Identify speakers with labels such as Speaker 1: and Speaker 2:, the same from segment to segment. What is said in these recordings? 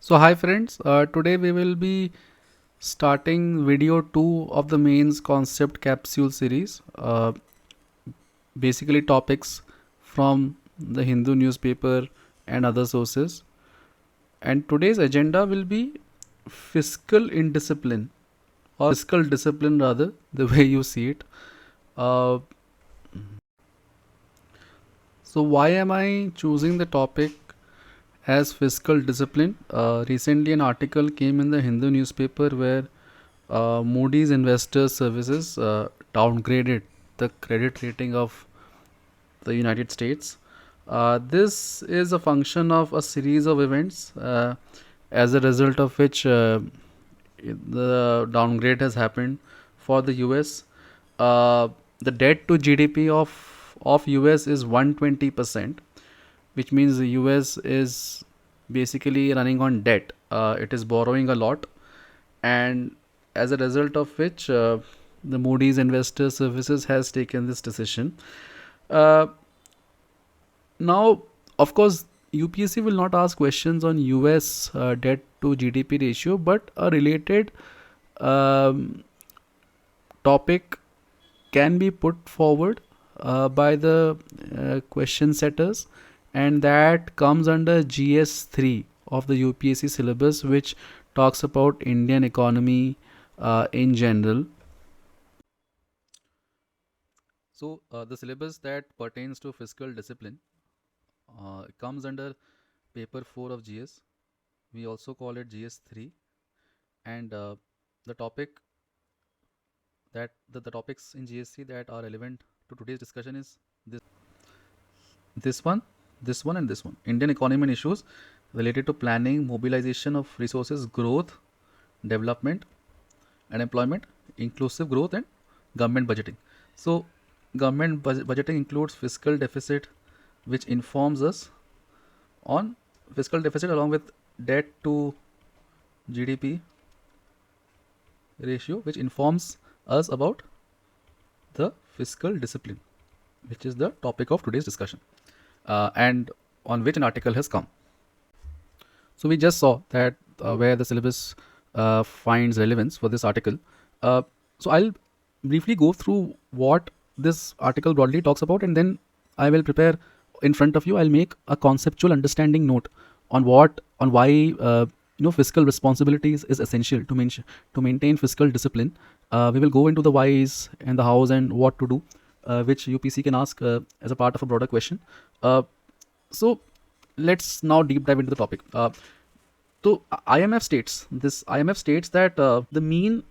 Speaker 1: So hi friends, today we will be starting video 2 of the Mains Concept Capsule series. Basically topics from the Hindu newspaper and other sources. And today's agenda will be fiscal indiscipline or fiscal discipline rather, the way you see it. Uh, so why am I choosing the topic as fiscal discipline? Recently an article came in the Hindu newspaper where Moody's Investors Services downgraded the credit rating of the United States. This is a function of a series of events, as a result of which the downgrade has happened for the US. Uh, the debt to GDP of US is 120%, which means the US is basically running on debt. It is borrowing a lot, and as a result of which the Moody's Investor Services has taken this decision. Uh, Now, of course, UPSC will not ask questions on US debt to GDP ratio, but a related um, topic can be put forward by the question setters, and that comes under GS3 of the UPSC syllabus, which talks about Indian economy in general. So, the syllabus that pertains to fiscal discipline comes under paper 4 of GS. We also call it GS3, and the topic the topics in GS3 that are relevant to today's discussion is this one, this one, and this one. Indian economy and issues related to planning, mobilization of resources, growth, development, and employment, inclusive growth, and government budgeting. So, government budgeting includes fiscal deficit, which informs us on fiscal deficit along with debt to GDP ratio, which informs us about the fiscal discipline, which is the topic of today's discussion, and on which an article has come. So we just saw that where the syllabus finds relevance for this article. So I'll briefly go through what this article broadly talks about, and then I will prepare in front of you. I'll make a conceptual understanding note on why fiscal responsibilities is essential to maintain fiscal discipline. We will go into the whys and the hows and what to do, which UPC can ask as a part of a broader question. So let's now deep dive into the topic. So IMF states that the mean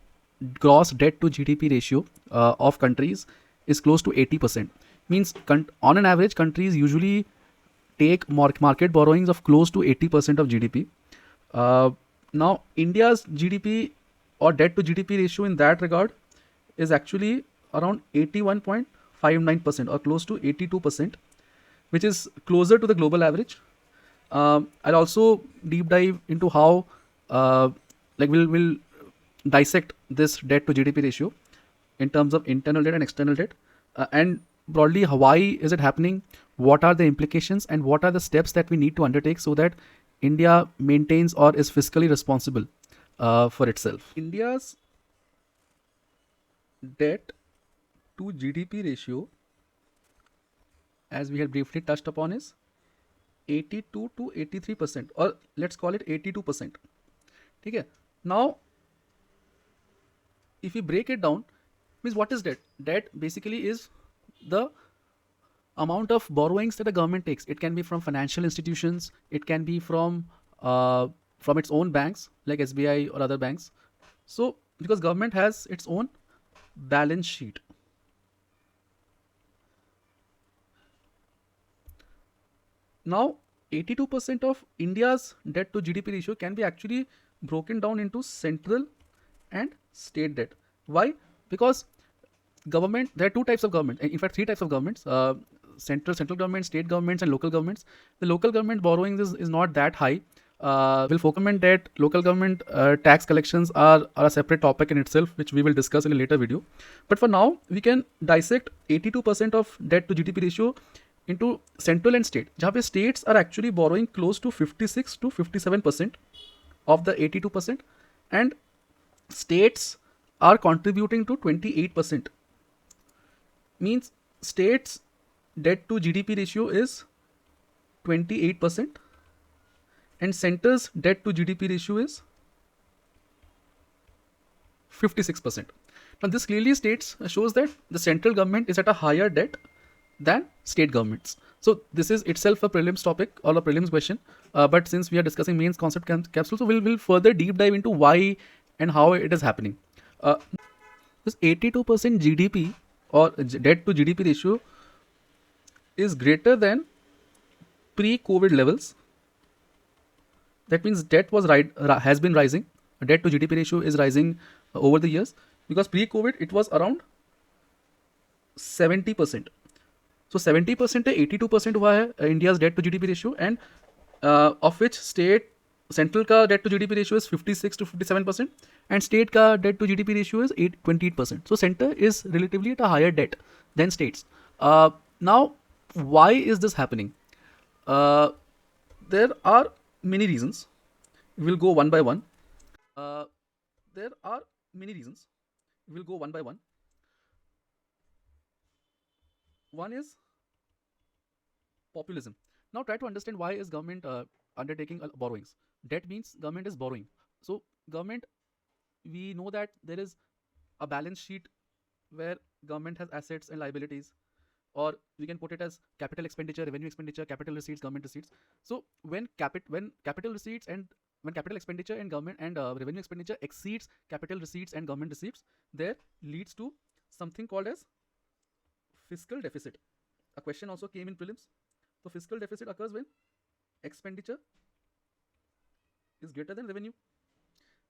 Speaker 1: gross debt to GDP ratio of countries is close to 80%. Means on an average, countries usually take market borrowings of close to 80% of GDP. Now, India's GDP or debt to GDP ratio in that regard is actually around 81.59% or close to 82%, which is closer to the global average. I'll also deep dive into how we'll dissect this debt to GDP ratio in terms of internal debt and external debt, and broadly why is it happening, what are the implications, and what are the steps that we need to undertake so that India maintains or is fiscally responsible for itself. India's debt to GDP ratio, as we had briefly touched upon, is 82 to 83%, or let's call it 82%. Okay. Now, if we break it down, means what is debt? Debt basically is the amount of borrowings that the government takes. It can be from financial institutions, it can be from its own banks like SBI or other banks. So because government has its own balance sheet. Now 82% of India's debt to GDP ratio can be actually broken down into central and state debt. Why? Because government, there are two types of government, in fact 3 types of governments: central government, state governments, and local governments. The local government borrowings is not that high. Will focus on debt, local government tax collections are a separate topic in itself, which we will discuss in a later video. But for now, we can dissect 82% of debt to GDP ratio into central and state, जहाँ पे states are actually borrowing close to 56 to 57%, of the 82%, and states are contributing to 28%. Means states debt to GDP ratio is 28% and center's debt to GDP ratio is 56%. Now this clearly shows that the central government is at a higher debt than state governments. So this is itself a prelims topic or a prelims question. But since we are discussing mains concept capsule, so we'll further deep dive into why and how it is happening. This 82% GDP or debt to GDP ratio is greater than pre-COVID levels. That means debt has been rising. Debt to GDP ratio is rising over the years, because pre-COVID it was around 70%. So 70% to 82% हुआ है India's debt to GDP ratio, and of which central का debt to GDP ratio is 56 to 57%, and state का debt to GDP ratio is 28%. So center is relatively at a higher debt than states. Now, why is this happening? There are many reasons. We'll go one by one. There are many reasons. We'll go one by one. One is populism. Now try to understand why is government undertaking borrowings. Debt means government is borrowing. So government, we know that there is a balance sheet where government has assets and liabilities, or we can put it as capital expenditure, revenue expenditure, capital receipts, government receipts. So when capital receipts and when capital expenditure and government and revenue expenditure exceeds capital receipts and government receipts, there leads to something called as fiscal deficit. A question also came in prelims. So fiscal deficit occurs when expenditure is greater than revenue.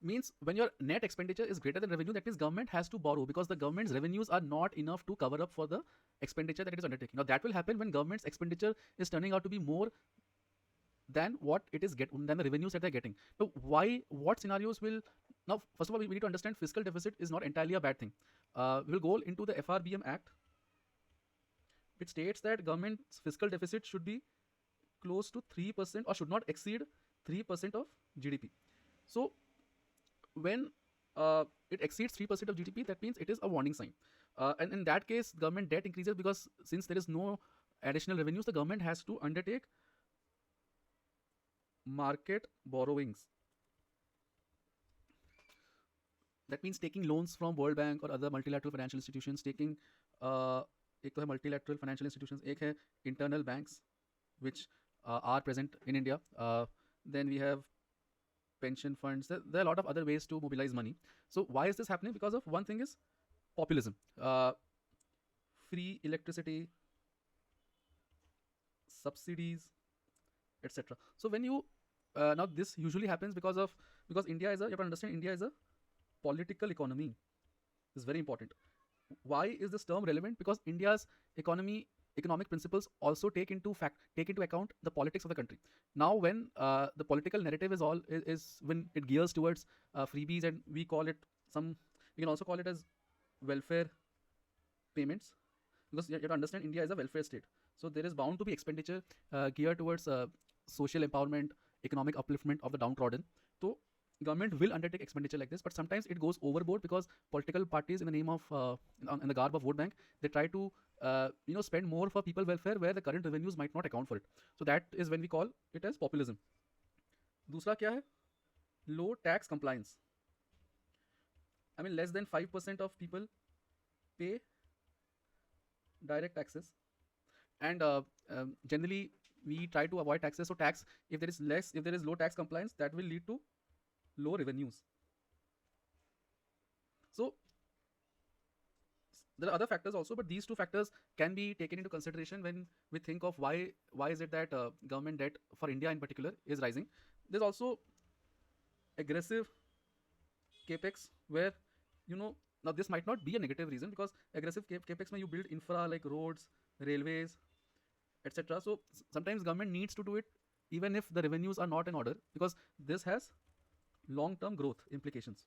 Speaker 1: Means when your net expenditure is greater than revenue, that means government has to borrow, because the government's revenues are not enough to cover up for the expenditure that it is undertaking. Now that will happen when government's expenditure is turning out to be more than what it is than the revenues that they're getting. So what scenarios will, now first of all we need to understand fiscal deficit is not entirely a bad thing. We'll go into the FRBM Act, which states that government's fiscal deficit should be close to 3% or should not exceed 3% of GDP. So when it exceeds 3% of GDP, that means it is a warning sign. And in that case, government debt increases, because since there is no additional revenues, the government has to undertake market borrowings. That means taking loans from World Bank or other multilateral financial institutions, taking एक तो है multilateral financial institutions, एक है internal banks which are present in India. Then we have pension funds. There are a lot of other ways to mobilize money. So why is this happening? Because of one thing is populism. Free electricity, subsidies, etc. So when you now this usually happens because India is you have to understand, India is a political economy. This is very important. Why is this term relevant? Because India's economic principles also take into account the politics of the country. Now when the political narrative is when it gears towards freebies, and we can also call it as welfare payments, because you have to understand India is a welfare state. So there is bound to be expenditure geared towards social empowerment, economic upliftment of the downtrodden. So government will undertake expenditure like this, but sometimes it goes overboard, because political parties, in the name of in the garb of vote bank, they try to spend more for people welfare where the current revenues might not account for it. So that is when we call it as populism. दूसरा क्या है? Low tax compliance. I mean, less than 5% of people pay direct taxes, and generally we try to avoid taxes. So if there is low tax compliance, that will lead to low revenues. So there are other factors also, but these two factors can be taken into consideration when we think of why is it that government debt for India in particular is rising. There's also aggressive capex, where now this might not be a negative reason, because aggressive capex when you build infra like roads, railways, etc. So sometimes government needs to do it even if the revenues are not in order, because this has long term growth implications.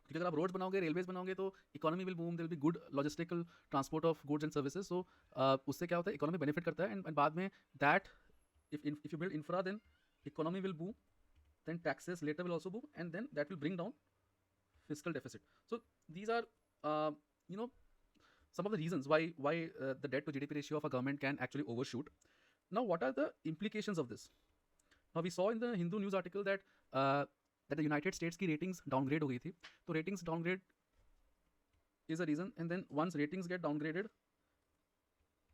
Speaker 1: क्योंकि अगर आप roads बनाओगे, railways बनाओगे, तो economy will boom, there will be good logistical transport of goods and services. So उससे क्या होता है, इकोनॉमी बेनिफिट करता है, एंड बाद में that if you build infra, then economy will boom, then taxes later will also boom, and then that will bring down fiscal deficit. So these are some of the reasons why the debt to GDP ratio of a government can actually overshoot. Now, what are the implications of this? Now, we saw in the Hindu news article that the United States की ratings downgrade हो गई थी. तो ratings downgrade is a reason, and then once ratings get downgraded,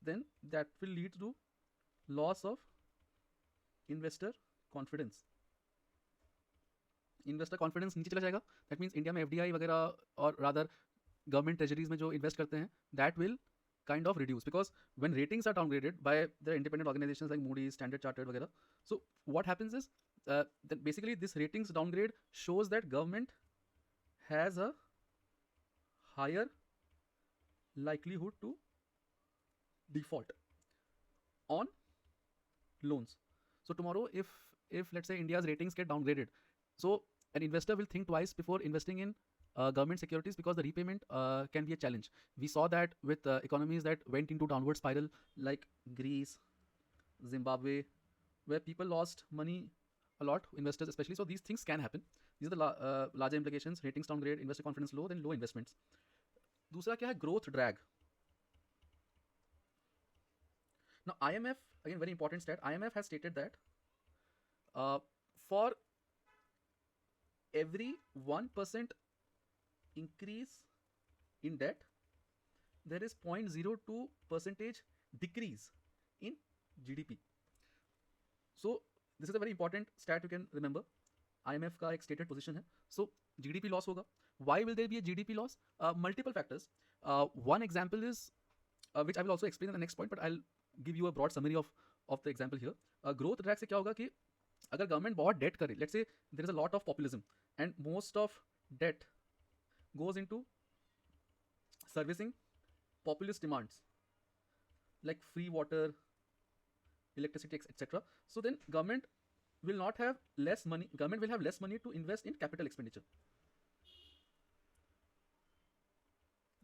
Speaker 1: then that will lead to loss of investor confidence. Investor confidence नीचे चला जाएगा. That means India में FDI वगैरह और rather government treasuries में जो invest करते हैं, that will kind of reduce, because when ratings are downgraded by the independent organizations like Moody's, Standard Chartered वगैरह, so what happens is that basically this ratings downgrade shows that government has a higher likelihood to default on loans. So tomorrow, if let's say India's ratings get downgraded, so an investor will think twice before investing in government securities, because the repayment can be a challenge. We saw that with economies that went into downward spiral like Greece, Zimbabwe, where people lost money a lot, investors especially. So these things can happen. These are the larger implications: ratings downgrade, investor confidence low, then low investments. दूसरा क्या है? Growth drag. Now IMF, again very important stat, IMF has stated that for every 1% increase in debt, there is 0.02% decrease in GDP. So this is a very important stat you can remember. IMF का एक stated position है. So GDP loss होगा. Why will there be a GDP loss? Multiple factors. One example is, which I will also explain in the next point, but I'll give you a broad summary of the example here. Growth drag से क्या होगा कि अगर government बहुत debt करे, let's say there is a lot of populism and most of debt goes into servicing populist demands like free water, electricity, etc. So then government will not have less money. Government will have less money to invest in capital expenditure,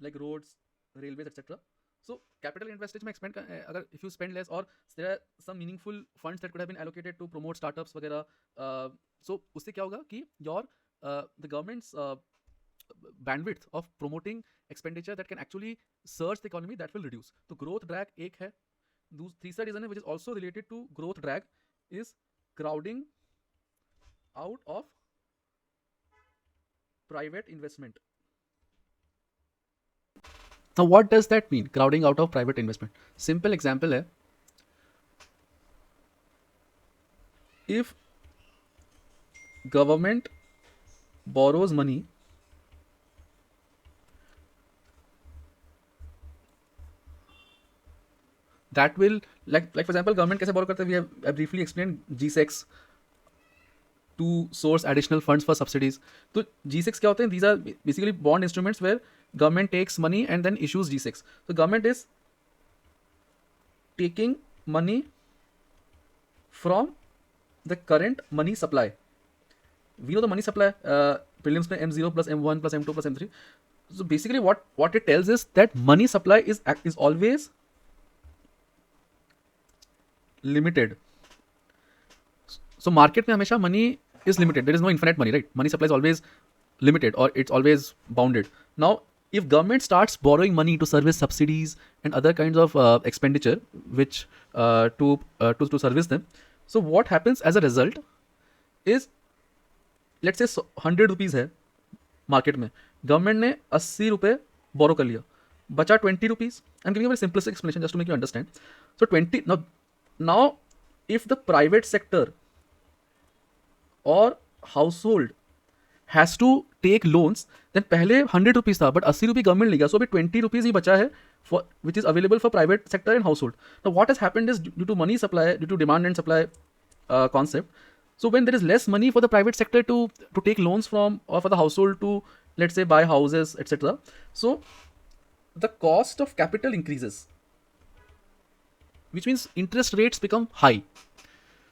Speaker 1: like roads, railways, etc. So capital invested में expend अगर if you spend less, or there are some meaningful funds that could have been allocated to promote startups वगैरह, so उससे क्या होगा कि your the government's bandwidth of promoting expenditure that can actually surge the economy, that will reduce. So growth drag एक है. तीसरा reason है which is also related to growth drag is crowding out of private investment. Now what does that mean, crowding out of private investment? Simple example है, if government borrows money that will, like for example, government कैसे borrow करता है? We have briefly explained G-Secs to source additional funds for subsidies. तो G-Secs क्या होते हैं? These are basically bond instruments where government takes money and then issues G-Secs. So government is taking money from the current money supply. We know the money supply, prelims में M0 plus M1 plus M2 plus M3. So basically what it tells is that money supply is always limited. So market में हमेशा money is limited. There is no infinite money, right? Money supply is always limited, or it's always bounded. Now, if government starts borrowing money to service subsidies and other kinds of expenditure, which to service them, so what happens as a result is, let's say 100 rupees है market में, government ने 80 रुपए borrow कर लिया, बचा 20 rupees. I'm giving a very simplistic explanation just to make you understand. So 20 now if the private sector or household has to take loans, then पहले 100 rupees था, but 80 रुपये government ले गया, so अभी 20 rupees ही बचा है for which is available for private sector and household. Now what has happened is, due to money supply, due to demand and supply concept, so when there is less money for the private sector to take loans from, or for the household to, let's say, buy houses, etc., so the cost of capital increases, which means interest rates become high.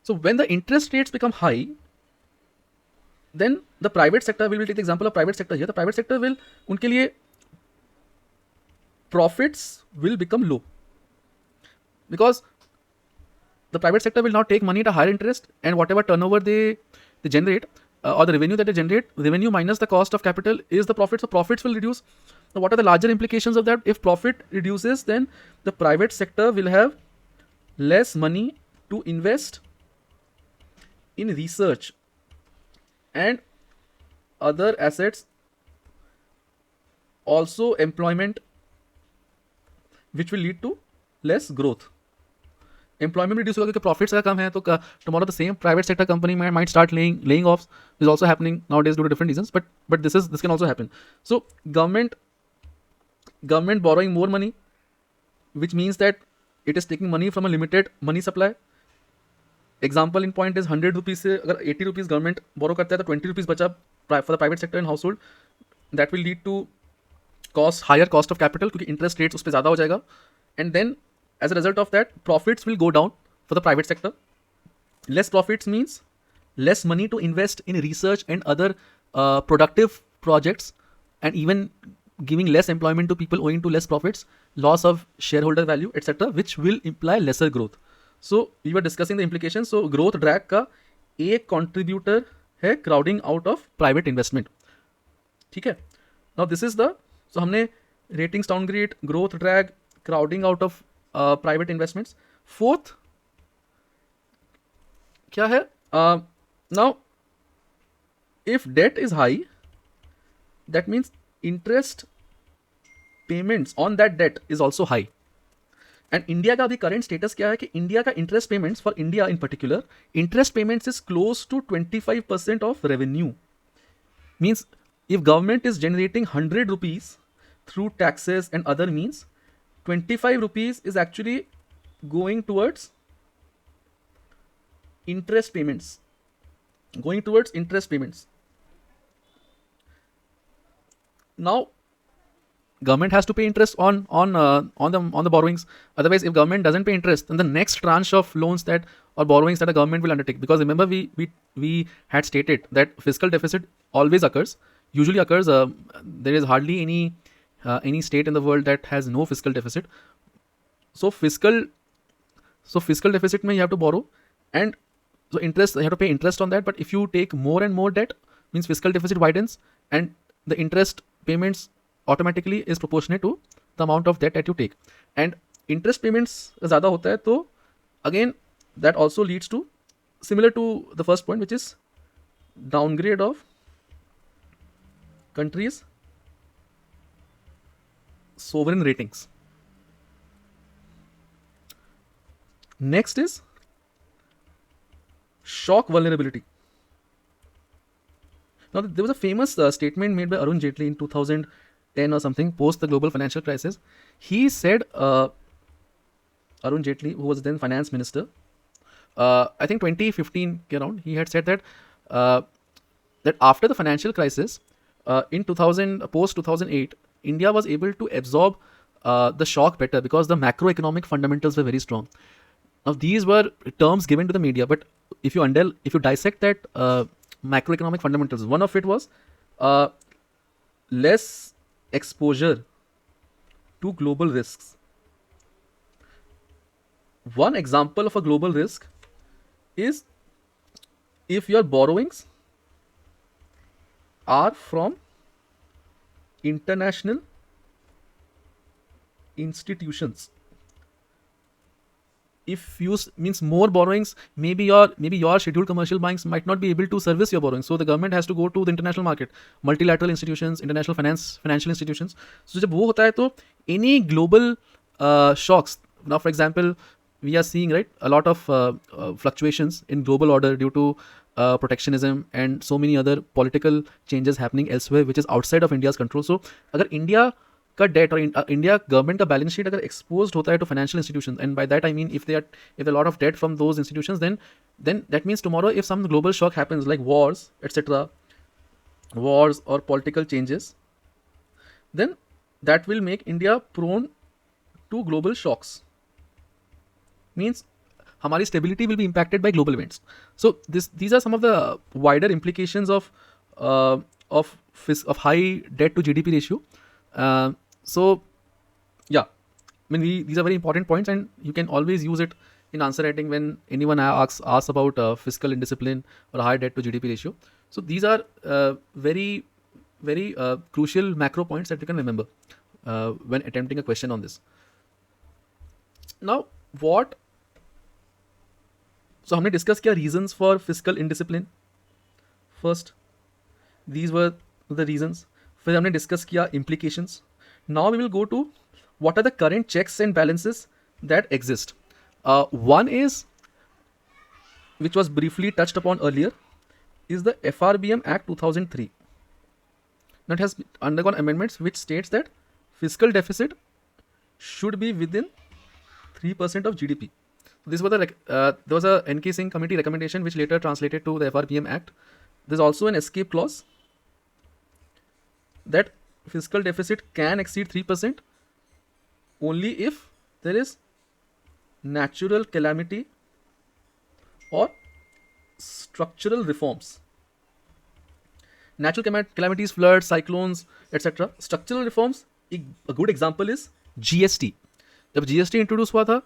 Speaker 1: So when the interest rates become high, then the private sector, we will take the example of private sector here, the private sector will, उनके लिए profits will become low, because the private sector will now take money at a higher interest, and whatever turnover they they generate, or the revenue that they generate, revenue minus the cost of capital is the profit. So profits will reduce. Now, what are the larger implications of that? If profit reduces, then the private sector will have less money to invest in research and other assets, also employment, which will lead to less growth. Employment reduce होगा क्योंकि profits अगर कम है तो tomorrow the same private sector company might start laying offs. This is also happening nowadays due to different reasons, but this can also happen. So government borrowing more money, which means that it is taking money from a limited money supply. Example in point is 100 rupees से अगर 80 rupees government borrow करता है तो 20 rupees बचा for the private sector and household. That will lead to higher cost of capital क्योंकि interest rates उस पर ज़्यादा हो जाएगा, and then as a result of that profits will go down for the private sector. Less profits means less money to invest in research and other productive projects, and even giving less employment to people owing to less profits, loss of shareholder value, etc., which will imply lesser growth. So we were discussing the implications. So growth drag का एक contributor है crowding out of private investment. ठीक है. Now this is the, so हमने ratings downgrade, growth drag, crowding out of private investments. Fourth क्या है? Now if debt is high, that means interest payments on that debt is also high. And India का अभी current status क्या है कि India का interest payments, for India in particular, interest payments is close to 25% of revenue. Means if government is generating 100 rupees through taxes and other means, 25 rupees is actually going towards interest payments. Now government has to pay interest on the borrowings. Otherwise, if government doesn't pay interest, then the next tranche of loans that or borrowings that the government will undertake, because remember we had stated that fiscal deficit always occurs, usually occurs. There is hardly any state in the world that has no fiscal deficit. So fiscal deficit mein you have to borrow, and so interest, you have to pay interest on that. But if you take more and more debt, means fiscal deficit widens, and the interest payments automatically is proportionate to the amount of debt that you take. And interest payments ज़्यादा होता है तो again that also leads to, similar to the first point, which is downgrade of countries' sovereign ratings. Next is shock vulnerability. Now there was a famous statement made by Arun Jaitley in 2010 or something, post the global financial crisis. He said, Arun Jaitley, who was then finance minister, I think 2015 around, he had said that that after the financial crisis in post 2008, India was able to absorb the shock better because the macroeconomic fundamentals were very strong. Now these were terms given to the media, but if you dissect that macroeconomic fundamentals, one of it was less exposure to global risks. One example of a global risk is if your borrowings are from international institutions. If you means more borrowings, maybe your scheduled commercial banks might not be able to service your borrowings, so the government has to go to the international market, multilateral institutions, international financial institutions. So जब वो होता है तो any global shocks, now for example we are seeing, right, a lot of fluctuations in global order due to protectionism and so many other political changes happening elsewhere which is outside of India's control. So अगर India का debt और India government का balance sheet अगर exposed होता है to financial institutions, and by that I mean if a lot of debt from those institutions, then that means tomorrow if some global shock happens like wars, etc., wars or political changes, then that will make India prone to global shocks. Means हमारी stability will be impacted by global events. So these are some of the wider implications of high debt to GDP ratio. So yeah, I mean these are very important points and you can always use it in answer writing when anyone asks about fiscal indiscipline or high debt to GDP ratio. So these are very crucial macro points that you can remember when attempting a question on this. Now what? So हमने discuss किया reasons for fiscal indiscipline. First, these were the reasons. फिर हमने discuss किया implications. Now we will go to what are the current checks and balances that exist. One is, which was briefly touched upon earlier, is the FRBM Act 2003. Now it has undergone amendments which states that fiscal deficit should be within 3% of GDP. This was there was a NK Singh committee recommendation which later translated to the FRBM Act. There's also an escape clause that fiscal deficit can exceed 3% only if there is natural calamity or structural reforms. Natural calamities, floods, cyclones, etc. Structural reforms, a good example is GST. जब GST introduce हुआ था,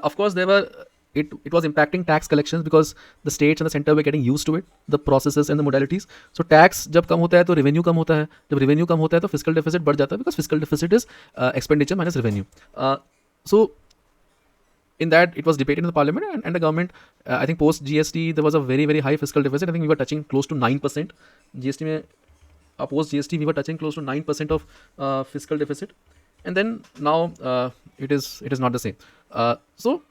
Speaker 1: of course there were it was impacting tax collections because the states and the center were getting used to it, the processes and the modalities. So tax जब कम होता है तो revenue कम होता है, जब revenue कम होता है तो fiscal deficit बढ़ जाता है because fiscal deficit is expenditure minus revenue. So in that it was debated in the parliament and the government, I think post GST there was a very high fiscal deficit. I think we were touching close to 9%. GST में post GST we were touching close to 9% of fiscal deficit, and then now it is not the same. So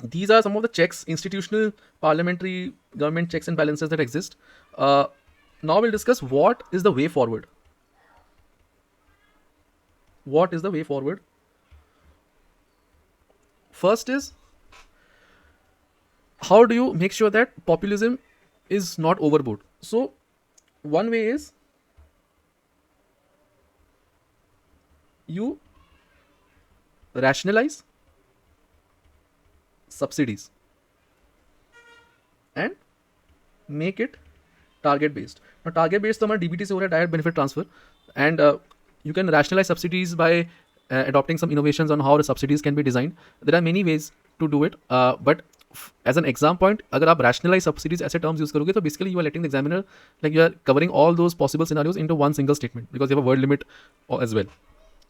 Speaker 1: these are some of the checks, institutional, parliamentary, government checks and balances that exist. Now we'll discuss what is the way forward. What is the way forward? First is, how do you make sure that populism is not overboard? So one way is you rationalize subsidies and make it target based. Now target based तो हमारा DBT से हो रहा है, direct benefit transfer, and you can rationalize subsidies by adopting some innovations on how the subsidies can be designed. There are many ways to do it, but as an exam point, अगर आप rationalize subsidies ऐसे terms use करोगे तो basically you are letting the examiner, like you are covering all those possible scenarios into one single statement because you have a word limit as well.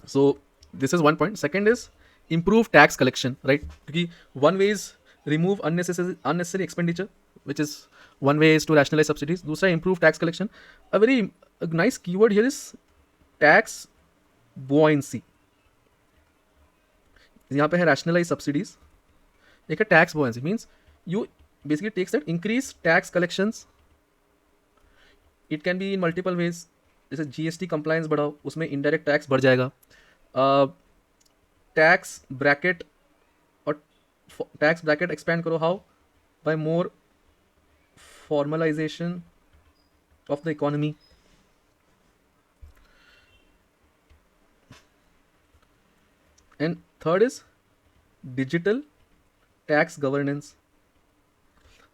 Speaker 1: So this is one point. Second is improve tax collection, right? Because one way is remove unnecessary expenditure, which is one way is to rationalize subsidies. दूसरा improve tax collection. A nice keyword here is tax buoyancy. यहाँ पे है rationalize subsidies. एक है tax buoyancy, means you basically takes that increase tax collections. It can be in multiple ways. जैसे GST compliance बढ़ाओ, उसमें indirect tax बढ़ जाएगा. Tax bracket or tax bracket expand करो, how? By more formalization of the economy. And third is digital tax governance.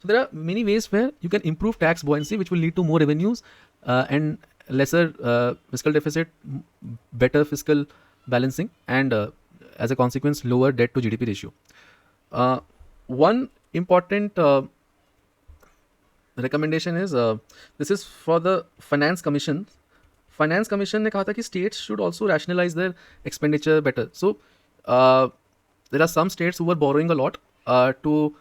Speaker 1: So there are many ways where you can improve tax buoyancy, which will lead to more revenues and lesser fiscal deficit, better fiscal balancing, and as a consequence lower debt to GDP ratio. One important recommendation is this is for the Finance Commission. Finance Commission ने कहा था कि states should also rationalize their expenditure better. So there are some states who were borrowing a lot to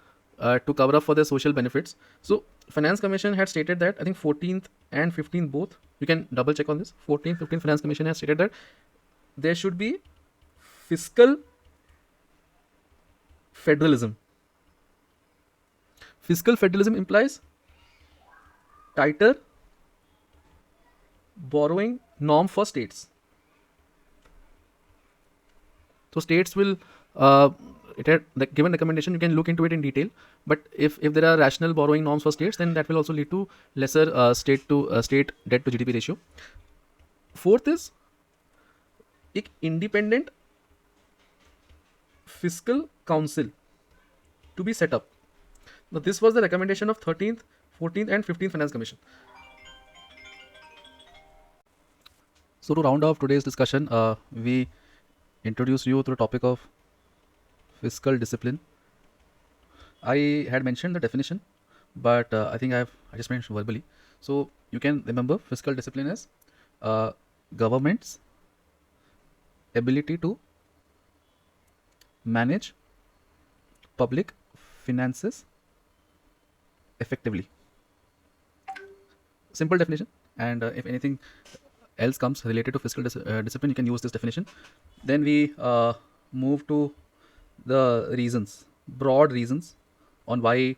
Speaker 1: cover up for their social benefits. So Finance Commission had stated that, I think 14th and 15th both, you can double check on this, 14th, 15th Finance Commission has stated that there should be fiscal federalism. Fiscal federalism implies tighter borrowing norm for states. So states will, it had the given recommendation, you can look into it in detail, but if there are rational borrowing norms for states, then that will also lead to lesser state debt to GDP ratio. Fourth is एक independent fiscal council to be set up. Now this was the recommendation of 13th, 14th and 15th Finance Commission. So to round off today's discussion, we introduce you to the topic of fiscal discipline. I had mentioned the definition, but I think I just mentioned verbally. So you can remember fiscal discipline is government's ability to manage public finances effectively. Simple definition, and if anything else comes related to fiscal discipline, you can use this definition. Then we move to the reasons, broad reasons on why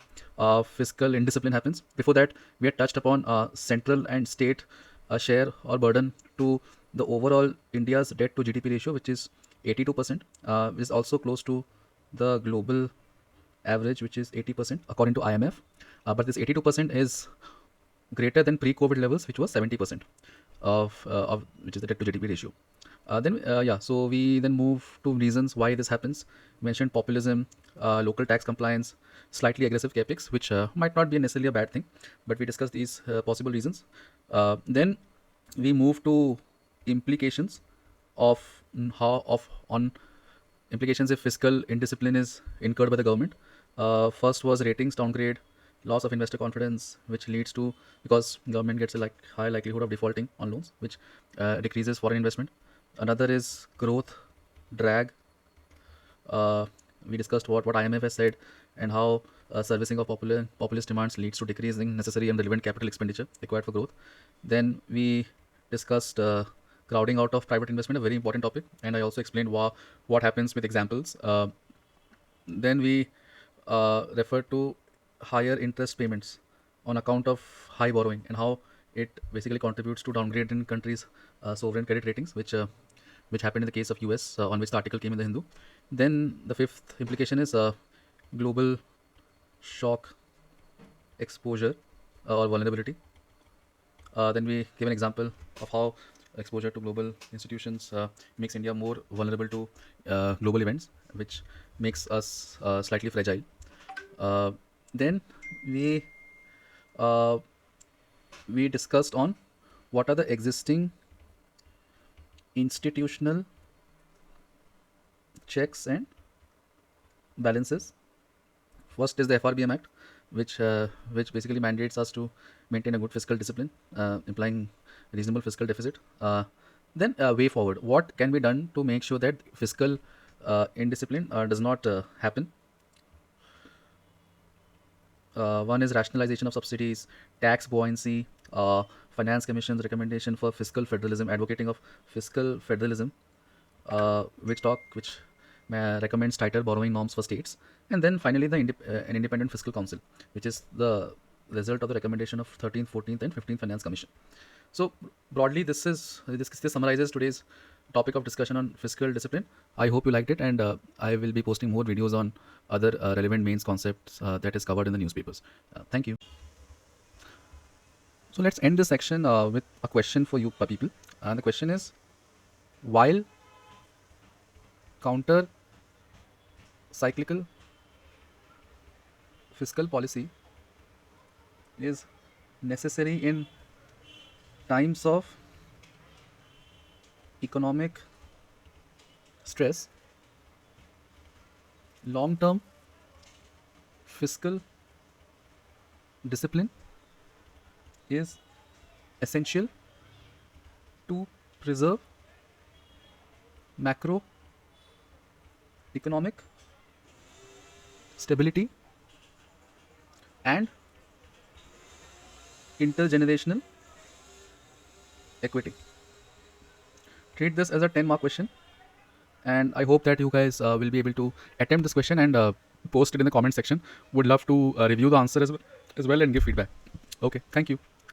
Speaker 1: fiscal indiscipline happens. Before that, we had touched upon central and state share or burden to the overall India's debt to GDP ratio, which is 82%, which is also close to the global average, which is 80% according to IMF. But this 82% is greater than pre-COVID levels, which was 70% of which is the debt to GDP ratio. So we then move to reasons why this happens. We mentioned populism, local tax compliance, slightly aggressive capex, which might not be necessarily a bad thing, but we discussed these possible reasons. Then we move to implications of on implications if fiscal indiscipline is incurred by the government. First was ratings downgrade, loss of investor confidence, which leads to, because government gets a high likelihood of defaulting on loans, which decreases foreign investment. Another is growth drag. We discussed what IMF has said and how servicing of populist demands leads to decreasing necessary and relevant capital expenditure required for growth. Then we discussed crowding out of private investment, a very important topic, and I also explained what happens with examples. Then we referred to higher interest payments on account of high borrowing and how it basically contributes to downgrade in countries' sovereign credit ratings, which happened in the case of US, on which the article came in the Hindu. Then the fifth implication is global shock exposure or vulnerability. Then we give an example of how exposure to global institutions makes India more vulnerable to global events, which makes us slightly fragile. Then we discussed on what are the existing institutional checks and balances. First is the FRBM Act, which basically mandates us to maintain a good fiscal discipline, implying reasonable fiscal deficit. Then way forward, what can be done to make sure that fiscal indiscipline does not happen. One is rationalization of subsidies, tax buoyancy, finance commission's recommendation for fiscal federalism, advocating of fiscal federalism, which recommends tighter borrowing norms for states. And then finally an independent fiscal council, which is the result of the recommendation of 13th, 14th and 15th Finance Commission. So broadly, this summarizes today's topic of discussion on fiscal discipline. I hope you liked it, and I will be posting more videos on other relevant mains concepts that is covered in the newspapers. Thank you. So let's end this section with a question for you people. And the question is, while counter cyclical fiscal policy is necessary in times of economic stress, long-term fiscal discipline is essential to preserve macroeconomic stability and intergenerational equity. Treat this as a 10-mark question, and I hope that you guys will be able to attempt this question and post it in the comment section. Would love to review the answer as well and give feedback. Okay, thank you.